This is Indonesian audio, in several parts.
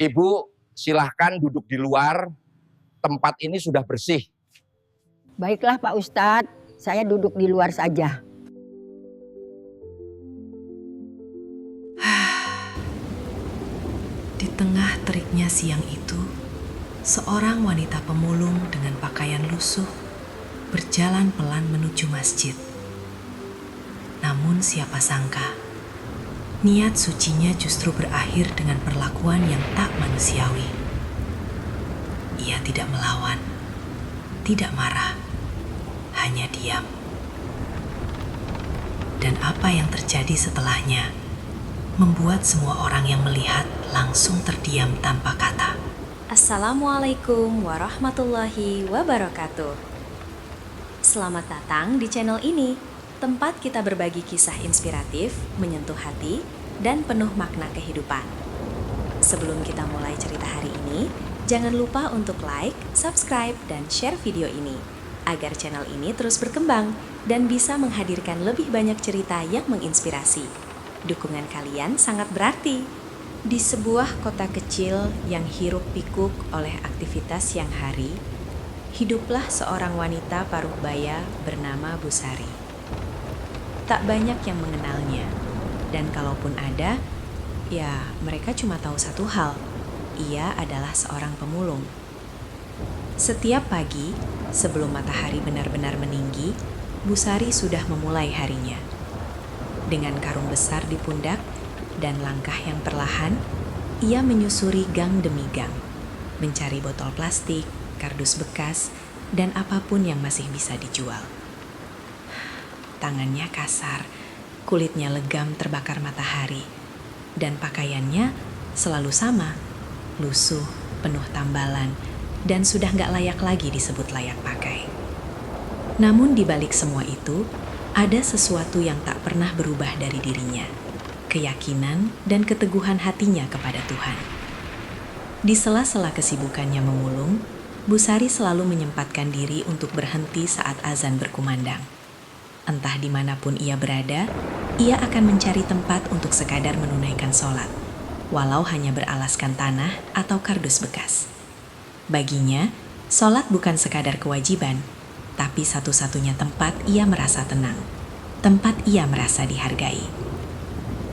Ibu silahkan duduk di luar, tempat ini sudah bersih. Baiklah Pak Ustadz, saya duduk di luar saja. Di tengah teriknya siang itu, seorang wanita pemulung dengan pakaian lusuh berjalan pelan menuju masjid. Namun siapa sangka, niat sucinya justru berakhir dengan perlakuan yang tak manusiawi. Ia tidak melawan, tidak marah, hanya diam. Dan apa yang terjadi setelahnya membuat semua orang yang melihat langsung terdiam tanpa kata. Assalamualaikum warahmatullahi wabarakatuh. Selamat datang di channel ini, tempat kita berbagi kisah inspiratif, menyentuh hati, dan penuh makna kehidupan. Sebelum kita mulai cerita hari ini, jangan lupa untuk like, subscribe, dan share video ini, agar channel ini terus berkembang dan bisa menghadirkan lebih banyak cerita yang menginspirasi. Dukungan kalian sangat berarti. Di sebuah kota kecil yang hiruk pikuk oleh aktivitas siang hari, hiduplah seorang wanita paruh baya bernama Busari. Tak banyak yang mengenalnya, dan kalaupun ada, ya mereka cuma tahu satu hal, ia adalah seorang pemulung. Setiap pagi, sebelum matahari benar-benar meninggi, Busari sudah memulai harinya. Dengan karung besar di pundak dan langkah yang perlahan, ia menyusuri gang demi gang, mencari botol plastik, kardus bekas, dan apapun yang masih bisa dijual. Tangannya kasar, kulitnya legam terbakar matahari, dan pakaiannya selalu sama, lusuh, penuh tambalan, dan sudah nggak layak lagi disebut layak pakai. Namun di balik semua itu, ada sesuatu yang tak pernah berubah dari dirinya, keyakinan dan keteguhan hatinya kepada Tuhan. Di sela-sela kesibukannya memulung, Busari selalu menyempatkan diri untuk berhenti saat azan berkumandang. Entah dimanapun ia berada, ia akan mencari tempat untuk sekadar menunaikan sholat, walau hanya beralaskan tanah atau kardus bekas. Baginya, sholat bukan sekadar kewajiban, tapi satu-satunya tempat ia merasa tenang, tempat ia merasa dihargai.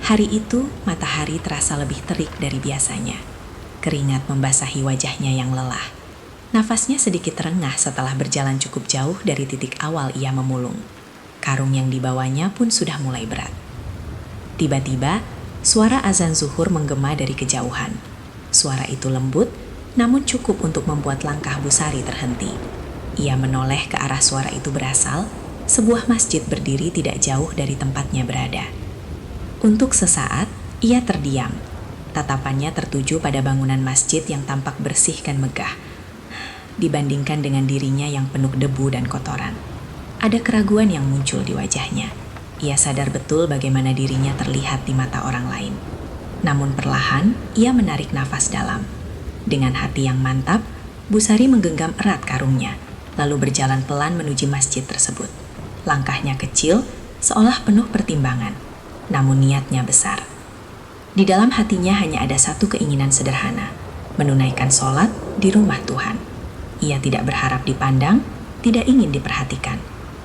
Hari itu, matahari terasa lebih terik dari biasanya. Keringat membasahi wajahnya yang lelah. Nafasnya sedikit terengah setelah berjalan cukup jauh dari titik awal ia memulung. Karung yang dibawanya pun sudah mulai berat. Tiba-tiba, suara azan zuhur menggema dari kejauhan. Suara itu lembut, namun cukup untuk membuat langkah Busari terhenti. Ia menoleh ke arah suara itu berasal, sebuah masjid berdiri tidak jauh dari tempatnya berada. Untuk sesaat, ia terdiam. Tatapannya tertuju pada bangunan masjid yang tampak bersih dan megah, dibandingkan dengan dirinya yang penuh debu dan kotoran. Ada keraguan yang muncul di wajahnya. Ia sadar betul bagaimana dirinya terlihat di mata orang lain. Namun perlahan, ia menarik nafas dalam. Dengan hati yang mantap, Busari menggenggam erat karungnya, lalu berjalan pelan menuju masjid tersebut. Langkahnya kecil, seolah penuh pertimbangan, namun niatnya besar. Di dalam hatinya hanya ada satu keinginan sederhana, menunaikan sholat di rumah Tuhan. Ia tidak berharap dipandang, tidak ingin diperhatikan.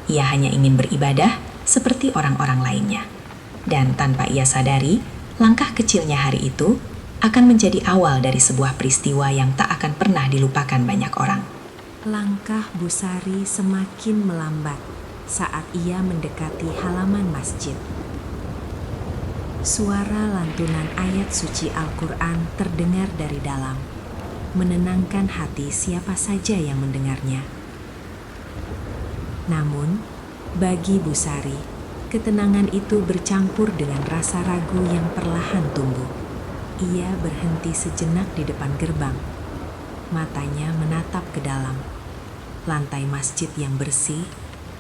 Ia hanya ingin beribadah seperti orang-orang lainnya. Dan tanpa ia sadari, langkah kecilnya hari itu akan menjadi awal dari sebuah peristiwa yang tak akan pernah dilupakan banyak orang. Langkah Busari semakin melambat saat ia mendekati halaman masjid. Suara lantunan ayat suci Al-Quran terdengar dari dalam, menenangkan hati siapa saja yang mendengarnya. Namun, bagi Busari, ketenangan itu bercampur dengan rasa ragu yang perlahan tumbuh. Ia berhenti sejenak di depan gerbang. Matanya menatap ke dalam. Lantai masjid yang bersih,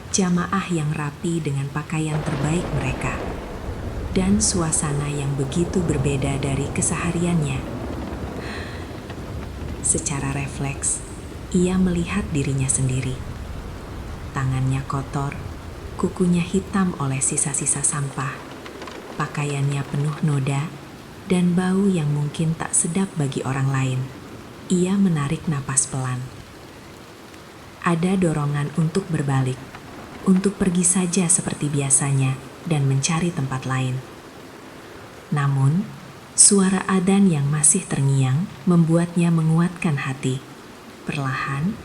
jamaah yang rapi dengan pakaian terbaik mereka, dan suasana yang begitu berbeda dari kesehariannya. Secara refleks, ia melihat dirinya sendiri. Tangannya kotor, kukunya hitam oleh sisa-sisa sampah, pakaiannya penuh noda, dan bau yang mungkin tak sedap bagi orang lain. Ia menarik napas pelan. Ada dorongan untuk berbalik, untuk pergi saja seperti biasanya dan mencari tempat lain. Namun, suara adzan yang masih terngiang membuatnya menguatkan hati. Perlahan,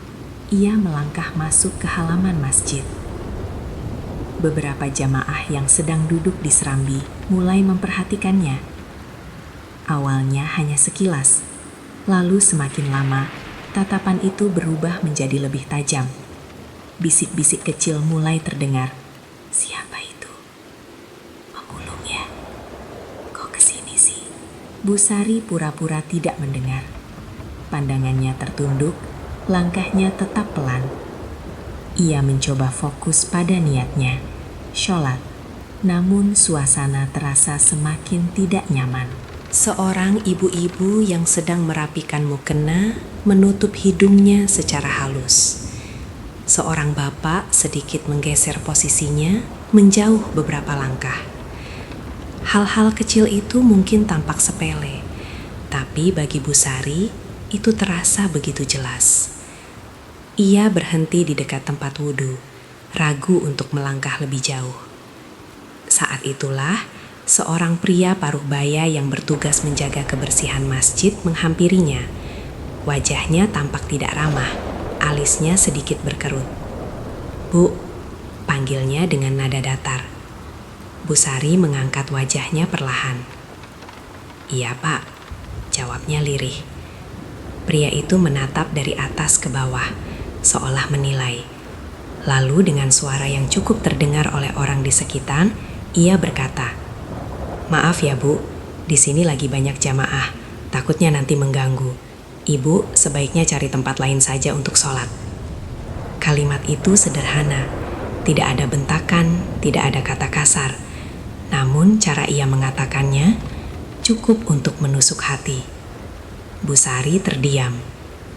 ia melangkah masuk ke halaman masjid. Beberapa jamaah yang sedang duduk di serambi mulai memperhatikannya. Awalnya hanya sekilas, lalu semakin lama, tatapan itu berubah menjadi lebih tajam. Bisik-bisik kecil mulai terdengar. Siapa itu? Pemulung ya? Kok kesini sih? Busari pura-pura tidak mendengar. Pandangannya tertunduk, langkahnya tetap pelan. Ia mencoba fokus pada niatnya, sholat. Namun suasana terasa semakin tidak nyaman. Seorang ibu-ibu yang sedang merapikan mukena menutup hidungnya secara halus. Seorang bapak sedikit menggeser posisinya, menjauh beberapa langkah. Hal-hal kecil itu mungkin tampak sepele, tapi bagi Busari itu terasa begitu jelas. Ia berhenti di dekat tempat wudhu, ragu untuk melangkah lebih jauh. Saat itulah, seorang pria paruh baya yang bertugas menjaga kebersihan masjid menghampirinya. Wajahnya tampak tidak ramah, alisnya sedikit berkerut. "Bu," panggilnya dengan nada datar. Busari mengangkat wajahnya perlahan. "Iya, Pak," jawabnya lirih. Pria itu menatap dari atas ke bawah, seolah menilai. Lalu dengan suara yang cukup terdengar oleh orang di sekitar, ia berkata, "Maaf ya Bu, di sini lagi banyak jamaah, takutnya nanti mengganggu. Ibu sebaiknya cari tempat lain saja untuk sholat." Kalimat itu sederhana, tidak ada bentakan, tidak ada kata kasar. Namun cara ia mengatakannya cukup untuk menusuk hati. Busari terdiam,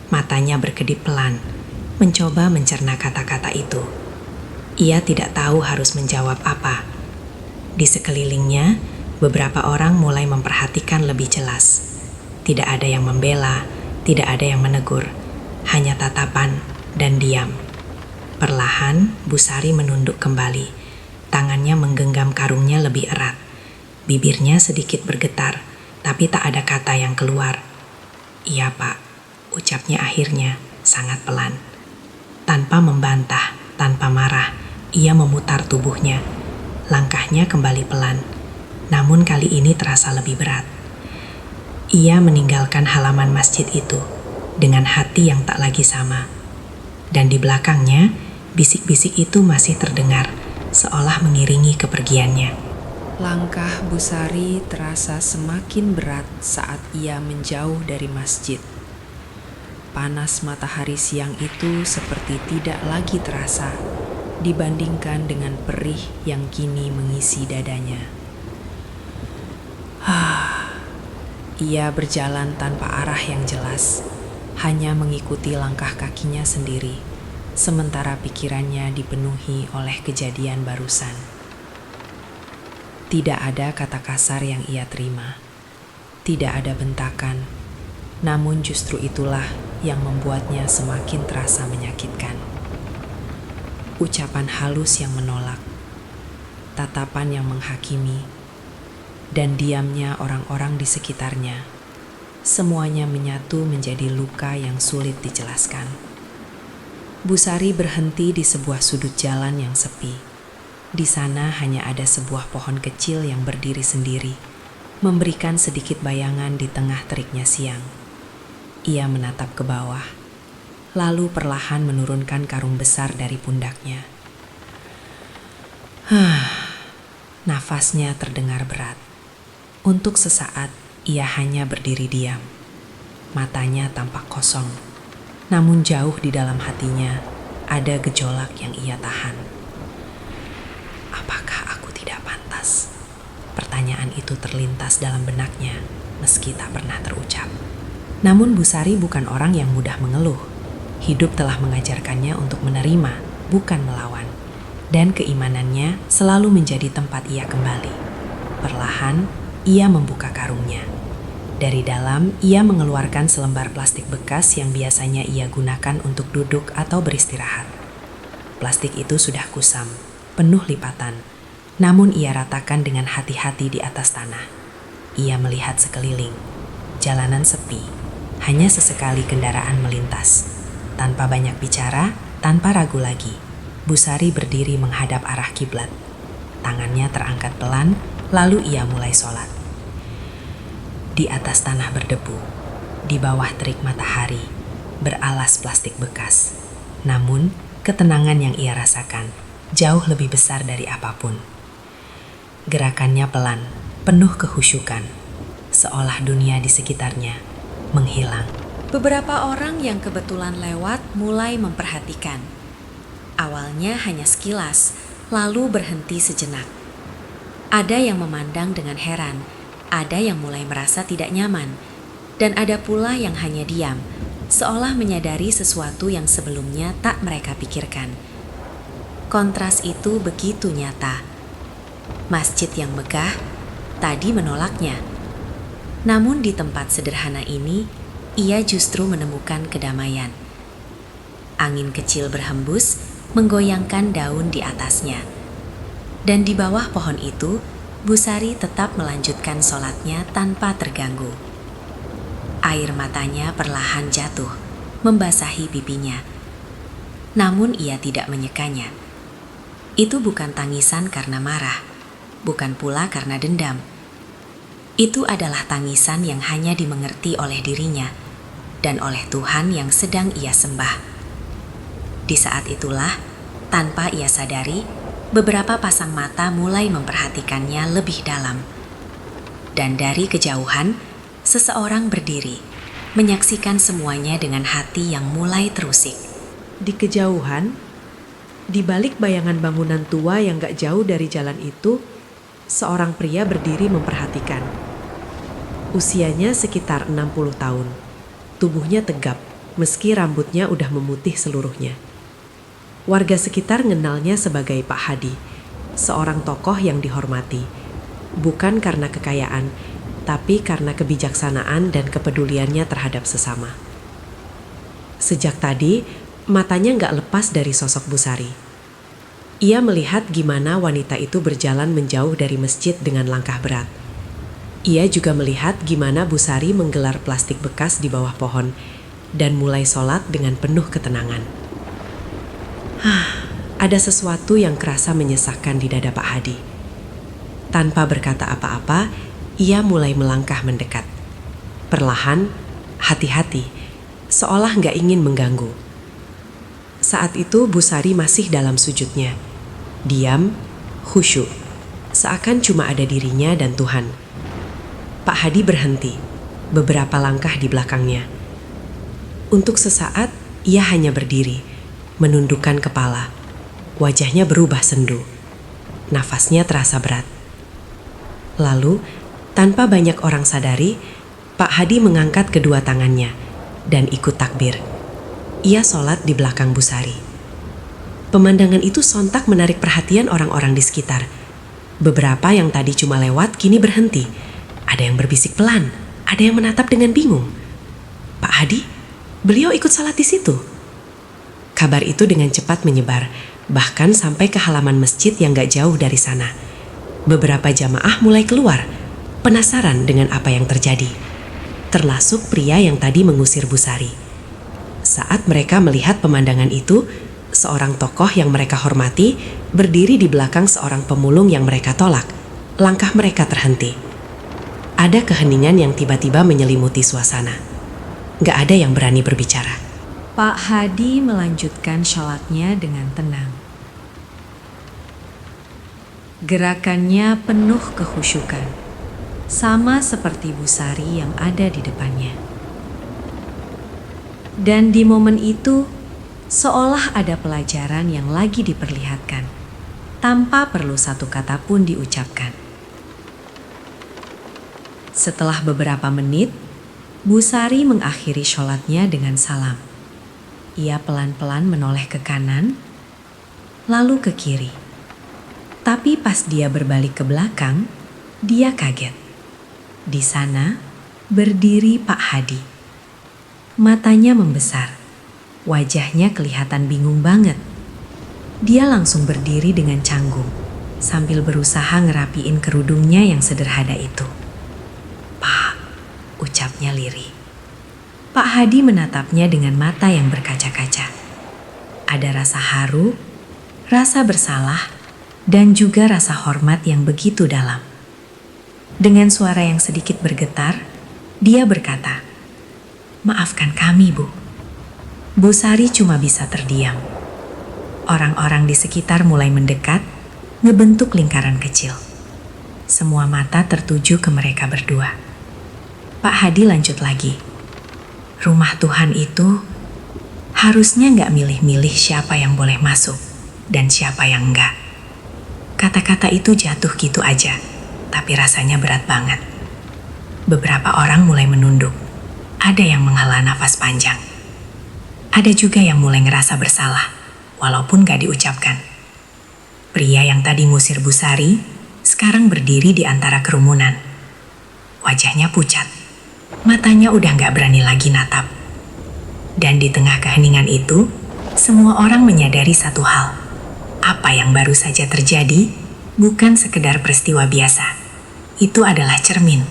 matanya berkedip pelan, mencoba mencerna kata-kata itu. Ia tidak tahu harus menjawab apa. Di sekelilingnya, beberapa orang mulai memperhatikan lebih jelas. Tidak ada yang membela, tidak ada yang menegur, hanya tatapan dan diam. Perlahan, Busari menunduk kembali. Tangannya menggenggam karungnya lebih erat. Bibirnya sedikit bergetar, tapi tak ada kata yang keluar. "Iya, Pak," ucapnya akhirnya, sangat pelan. Tanpa membantah, tanpa marah, ia memutar tubuhnya. Langkahnya kembali pelan, namun kali ini terasa lebih berat. Ia meninggalkan halaman masjid itu dengan hati yang tak lagi sama. Dan di belakangnya, bisik-bisik itu masih terdengar, seolah mengiringi kepergiannya. Langkah Busari terasa semakin berat saat ia menjauh dari masjid. Panas matahari siang itu seperti tidak lagi terasa dibandingkan dengan perih yang kini mengisi dadanya. Ia berjalan tanpa arah yang jelas, hanya mengikuti langkah kakinya sendiri, sementara pikirannya dipenuhi oleh kejadian barusan. Tidak ada kata kasar yang ia terima, tidak ada bentakan, namun justru itulah yang membuatnya semakin terasa menyakitkan. Ucapan halus yang menolak, tatapan yang menghakimi, dan diamnya orang-orang di sekitarnya, semuanya menyatu menjadi luka yang sulit dijelaskan. Busari berhenti di sebuah sudut jalan yang sepi. Di sana hanya ada sebuah pohon kecil yang berdiri sendiri, memberikan sedikit bayangan di tengah teriknya siang. Ia menatap ke bawah, lalu perlahan menurunkan karung besar dari pundaknya. Nafasnya terdengar berat. Untuk sesaat, ia hanya berdiri diam. Matanya tampak kosong, namun jauh di dalam hatinya ada gejolak yang ia tahan. Apakah aku tidak pantas? Pertanyaan itu terlintas dalam benaknya, meski tak pernah terucap. Namun Busari bukan orang yang mudah mengeluh. Hidup telah mengajarkannya untuk menerima, bukan melawan. Dan keimanannya selalu menjadi tempat ia kembali. Perlahan, ia membuka karungnya. Dari dalam, ia mengeluarkan selembar plastik bekas yang biasanya ia gunakan untuk duduk atau beristirahat. Plastik itu sudah kusam, penuh lipatan, namun ia ratakan dengan hati-hati di atas tanah. Ia melihat sekeliling. Jalanan sepi, hanya sesekali kendaraan melintas. Tanpa banyak bicara, tanpa ragu lagi, Busari berdiri menghadap arah kiblat. Tangannya terangkat pelan, lalu ia mulai sholat. Di atas tanah berdebu, di bawah terik matahari, beralas plastik bekas. Namun, ketenangan yang ia rasakan jauh lebih besar dari apapun. Gerakannya pelan, penuh kehusyukan, seolah dunia di sekitarnya menghilang. Beberapa orang yang kebetulan lewat mulai memperhatikan. Awalnya hanya sekilas, lalu berhenti sejenak. Ada yang memandang dengan heran, ada yang mulai merasa tidak nyaman, dan ada pula yang hanya diam, seolah menyadari sesuatu yang sebelumnya tak mereka pikirkan. Kontras itu begitu nyata. Masjid yang megah tadi menolaknya. Namun di tempat sederhana ini, ia justru menemukan kedamaian. Angin kecil berhembus, menggoyangkan daun di atasnya. Dan di bawah pohon itu, Busari tetap melanjutkan sholatnya tanpa terganggu. Air matanya perlahan jatuh, membasahi pipinya. Namun ia tidak menyekanya. Itu bukan tangisan karena marah, bukan pula karena dendam. Itu adalah tangisan yang hanya dimengerti oleh dirinya dan oleh Tuhan yang sedang ia sembah. Di saat itulah, tanpa ia sadari, beberapa pasang mata mulai memperhatikannya lebih dalam. Dan dari kejauhan, seseorang berdiri, menyaksikan semuanya dengan hati yang mulai terusik. Di kejauhan, di balik bayangan bangunan tua yang gak jauh dari jalan itu, seorang pria berdiri memperhatikan. Usianya sekitar 60 tahun. Tubuhnya tegap, meski rambutnya udah memutih seluruhnya. Warga sekitar mengenalnya sebagai Pak Hadi, seorang tokoh yang dihormati, bukan karena kekayaan, tapi karena kebijaksanaan dan kepeduliannya terhadap sesama. Sejak tadi, matanya nggak lepas dari sosok Busari. Ia melihat gimana wanita itu berjalan menjauh dari masjid dengan langkah berat. Ia juga melihat gimana Busari menggelar plastik bekas di bawah pohon dan mulai sholat dengan penuh ketenangan. Ada sesuatu yang kerasa menyesakkan di dada Pak Hadi. Tanpa berkata apa-apa, ia mulai melangkah mendekat. Perlahan, hati-hati, seolah nggak ingin mengganggu. Saat itu Busari masih dalam sujudnya. Diam, khusyuk, seakan cuma ada dirinya dan Tuhan. Pak Hadi berhenti, beberapa langkah di belakangnya. Untuk sesaat, ia hanya berdiri, menundukkan kepala. Wajahnya berubah sendu. Nafasnya terasa berat. Lalu, tanpa banyak orang sadari, Pak Hadi mengangkat kedua tangannya dan ikut takbir. Ia sholat di belakang Busari. Pemandangan itu sontak menarik perhatian orang-orang di sekitar. Beberapa yang tadi cuma lewat kini berhenti. Ada yang berbisik pelan, ada yang menatap dengan bingung. Pak Hadi, beliau ikut sholat di situ. Kabar itu dengan cepat menyebar, bahkan sampai ke halaman masjid yang gak jauh dari sana. Beberapa jamaah mulai keluar, penasaran dengan apa yang terjadi. Termasuk pria yang tadi mengusir Busari. Saat mereka melihat pemandangan itu, seorang tokoh yang mereka hormati berdiri di belakang seorang pemulung yang mereka tolak. Langkah mereka terhenti. Ada keheningan yang tiba-tiba menyelimuti suasana. Gak ada yang berani berbicara. Pak Hadi melanjutkan sholatnya dengan tenang. Gerakannya penuh kehusyukan, sama seperti Busari yang ada di depannya. Dan di momen itu, seolah ada pelajaran yang lagi diperlihatkan, tanpa perlu satu kata pun diucapkan. Setelah beberapa menit, Busari mengakhiri sholatnya dengan salam. Ia pelan-pelan menoleh ke kanan, lalu ke kiri. Tapi pas dia berbalik ke belakang, dia kaget. Di sana, Berdiri Pak Hadi. Matanya membesar. Wajahnya kelihatan bingung banget. Dia langsung berdiri dengan canggung sambil berusaha ngerapiin kerudungnya yang sederhana itu. "Pak," ucapnya lirih. Pak Hadi menatapnya dengan mata yang berkaca-kaca. Ada rasa haru, rasa bersalah, dan juga rasa hormat yang begitu dalam. Dengan suara yang sedikit bergetar, dia berkata, "Maafkan kami, Bu." Bu Sari cuma bisa terdiam. Orang-orang di sekitar mulai mendekat, ngebentuk lingkaran kecil. Semua mata tertuju ke mereka berdua. Pak Hadi lanjut lagi. "Rumah Tuhan itu harusnya nggak milih-milih siapa yang boleh masuk dan siapa yang enggak." Kata-kata itu jatuh gitu aja, tapi rasanya berat banget. Beberapa orang mulai menunduk. Ada yang menghela nafas panjang. Ada juga yang mulai ngerasa bersalah, walaupun gak diucapkan. Pria yang tadi ngusir Bu Sari, sekarang berdiri di antara kerumunan. Wajahnya pucat. Matanya udah gak berani lagi natap. Dan di tengah keheningan itu, semua orang menyadari satu hal. Apa yang baru saja terjadi bukan sekedar peristiwa biasa. Itu adalah cermin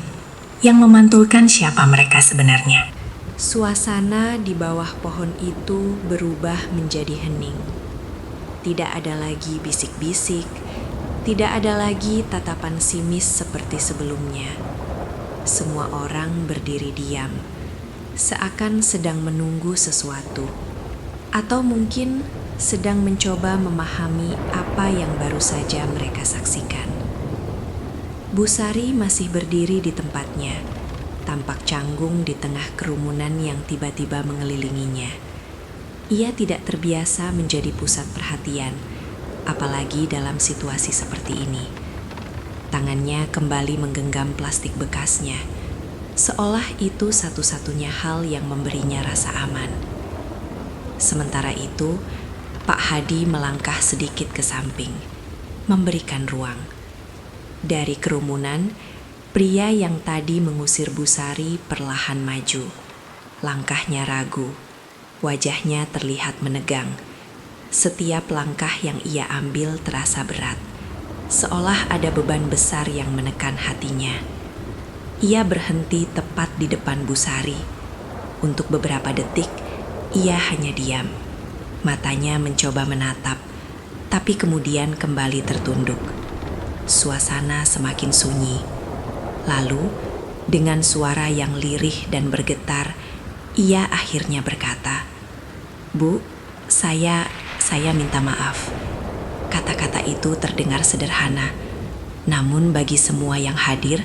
yang memantulkan siapa mereka sebenarnya. Suasana di bawah pohon itu berubah menjadi hening. Tidak ada lagi bisik-bisik, tidak ada lagi tatapan simis seperti sebelumnya. Semua orang berdiri diam, seakan sedang menunggu sesuatu, atau mungkin sedang mencoba memahami apa yang baru saja mereka saksikan. Bu Sari masih berdiri di tempatnya, tampak canggung di tengah kerumunan yang tiba-tiba mengelilinginya. Ia tidak terbiasa menjadi pusat perhatian, apalagi dalam situasi seperti ini. Tangannya kembali menggenggam plastik bekasnya, seolah itu satu-satunya hal yang memberinya rasa aman. Sementara itu, Pak Hadi melangkah sedikit ke samping, memberikan ruang. Dari kerumunan, pria yang tadi mengusir Bu Sari perlahan maju. Langkahnya ragu, wajahnya terlihat menegang. Setiap langkah yang ia ambil terasa berat, seolah ada beban besar yang menekan hatinya. Ia berhenti tepat di depan Bu Sari. Untuk beberapa detik, ia hanya diam. Matanya mencoba menatap, tapi kemudian kembali tertunduk. Suasana semakin sunyi. Lalu, dengan suara yang lirih dan bergetar, ia akhirnya berkata, "Bu, saya minta maaf." Kata-kata itu terdengar sederhana, namun bagi semua yang hadir,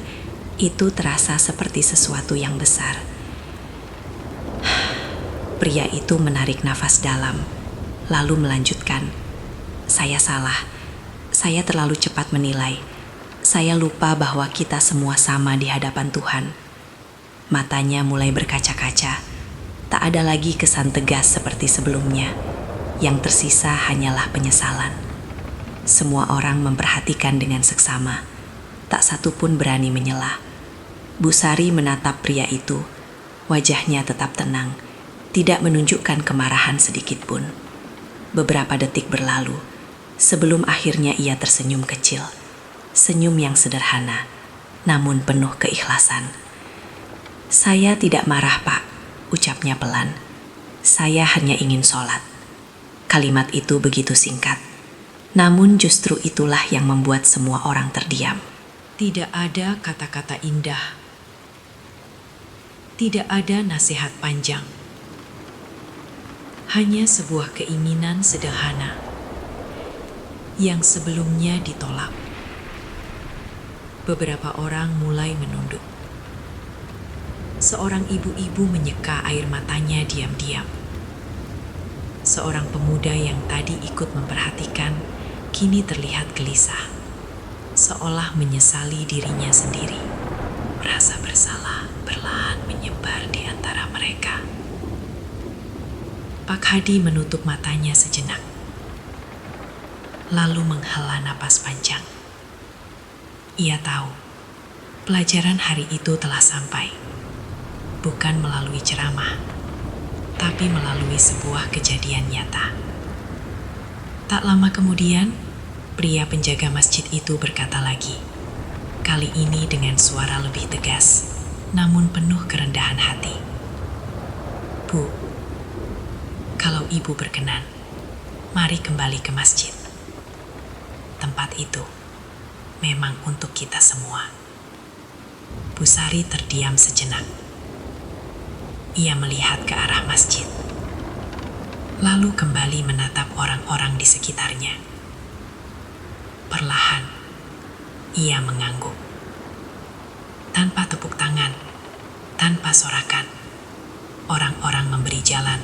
itu terasa seperti sesuatu yang besar. Pria itu menarik nafas dalam, lalu melanjutkan, "Saya salah. Saya terlalu cepat menilai. Saya lupa bahwa kita semua sama di hadapan Tuhan." Matanya mulai berkaca-kaca. Tak ada lagi kesan tegas seperti sebelumnya. Yang tersisa hanyalah penyesalan. Semua orang memperhatikan dengan seksama. Tak satu pun berani menyela. Bu Sari menatap pria itu. Wajahnya tetap tenang, tidak menunjukkan kemarahan sedikit pun. Beberapa detik berlalu, sebelum akhirnya ia tersenyum kecil. Senyum yang sederhana, namun penuh keikhlasan. "Saya tidak marah, Pak," ucapnya pelan. "Saya hanya ingin sholat." Kalimat itu begitu singkat, namun justru itulah yang membuat semua orang terdiam. Tidak ada kata-kata indah. Tidak ada nasihat panjang. Hanya sebuah keinginan sederhana yang sebelumnya ditolak. Beberapa orang mulai menunduk. Seorang ibu-ibu menyeka air matanya diam-diam. Seorang pemuda yang tadi ikut memperhatikan kini terlihat gelisah, seolah menyesali dirinya sendiri. Rasa bersalah perlahan menyebar di antara mereka. Pak Hadi menutup matanya sejenak, lalu menghela napas panjang. Ia tahu, pelajaran hari itu telah sampai. bukan melalui ceramah, tapi melalui sebuah kejadian nyata. Tak lama kemudian, pria penjaga masjid itu berkata lagi, kali ini dengan suara lebih tegas, namun penuh kerendahan hati. Bu, kalau ibu berkenan, mari kembali ke masjid. Tempat itu memang untuk kita semua. Busari terdiam sejenak. Ia melihat ke arah masjid, lalu kembali menatap orang-orang di sekitarnya. Perlahan, ia mengangguk. Tanpa tepuk tangan, tanpa sorakan, orang-orang memberi jalan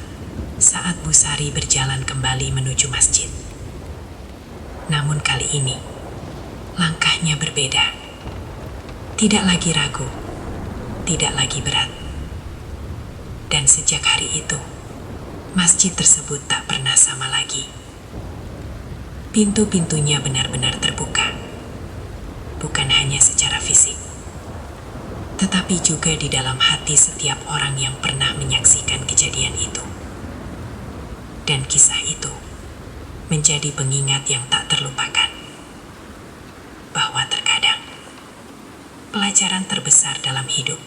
saat Busari berjalan kembali menuju masjid. Namun kali ini, langkahnya berbeda. Tidak lagi ragu, tidak lagi berat. Dan sejak hari itu, masjid tersebut tak pernah sama lagi. Pintu-pintunya benar-benar terbuka. Bukan hanya secara fisik, tetapi juga di dalam hati setiap orang yang pernah menyaksikan kejadian itu. Dan kisah itu menjadi pengingat yang tak terlupakan, bahwa terkadang pelajaran terbesar dalam hidup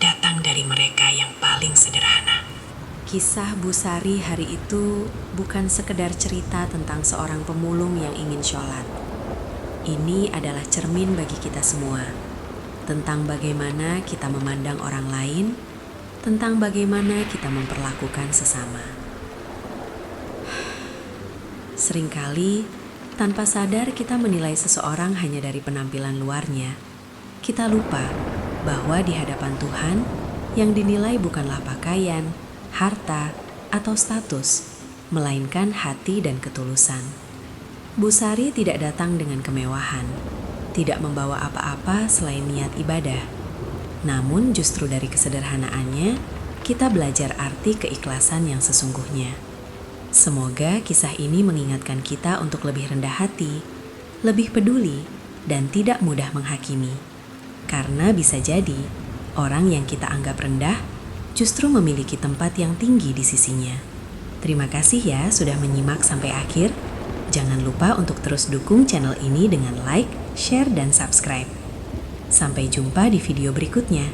datang dari mereka yang paling sederhana. Kisah Busari hari itu bukan sekedar cerita tentang seorang pemulung yang ingin sholat. Ini adalah cermin bagi kita semua, tentang bagaimana kita memandang orang lain, tentang bagaimana kita memperlakukan sesama. Seringkali, tanpa sadar kita menilai seseorang hanya dari penampilan luarnya. Kita lupa bahwa di hadapan Tuhan, yang dinilai bukanlah pakaian, harta, atau status, melainkan hati dan ketulusan. Busari tidak datang dengan kemewahan, tidak membawa apa-apa selain niat ibadah. Namun justru dari kesederhanaannya, kita belajar arti keikhlasan yang sesungguhnya. Semoga kisah ini mengingatkan kita untuk lebih rendah hati, lebih peduli, dan tidak mudah menghakimi. Karena bisa jadi, orang yang kita anggap rendah justru memiliki tempat yang tinggi di sisinya. Terima kasih ya sudah menyimak sampai akhir. Jangan lupa untuk terus dukung channel ini dengan like, share, dan subscribe. Sampai jumpa di video berikutnya.